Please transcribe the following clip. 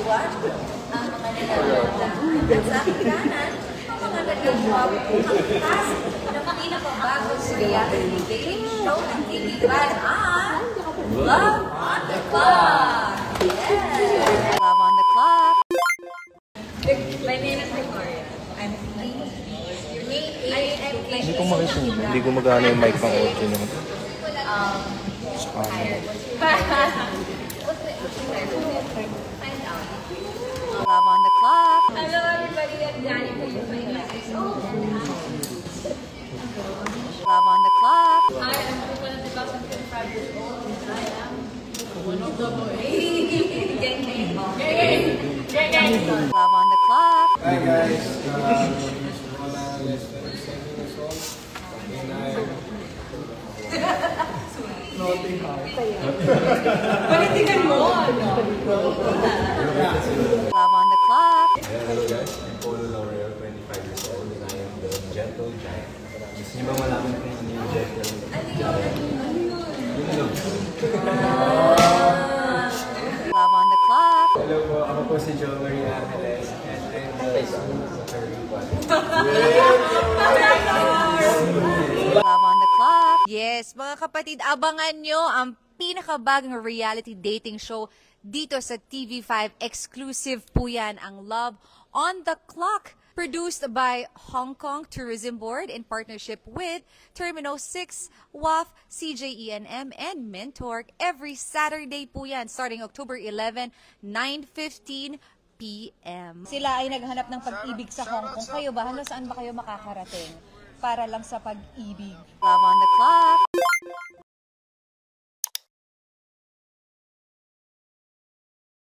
kaliwat, ang mga nagagandaan. At sa aking kanan, ang mga nagagawang hangkas ng pinakabagong reality dating show ng TV5 ang Love on the Clock! Yes! Love on the Clock! My name is Victoria. I'm Hindi ko makisinig. Hindi ko magana yung mic pang audio naman. Love on the Clock. Hello everybody, I'm Danny from Love on the Clock. Hi, I'm one of the 5 years old and I am one of the Gang. Love on the Clock. Hi guys, Palitignan mo! Love on the Clock. Hello guys, I'm Paul Laurel, 25 years old, and I am the Gentle Giant. Gusto niyo ba malaman kung ano yung Gentle Giant? Love on the Clock. Hello po, ako po si Joe Maria Angeles, and I'm the Love on the Clock. Yes, mga kapatid, abangan nyo ang pinakabagong reality dating show dito sa TV5. Exclusive po yan, ang Love on the Clock. Produced by Hong Kong Tourism Board in partnership with Terminal 6, WAF, CJENM, and Mentor. Every Saturday po yan, starting October 11, 9:15 p.m. Sila ay naghanap ng pag-ibig sa Hong Kong. Kayo ba? Saan ba kayo makakarating para lang sa pag-ibig? Love on the Clock.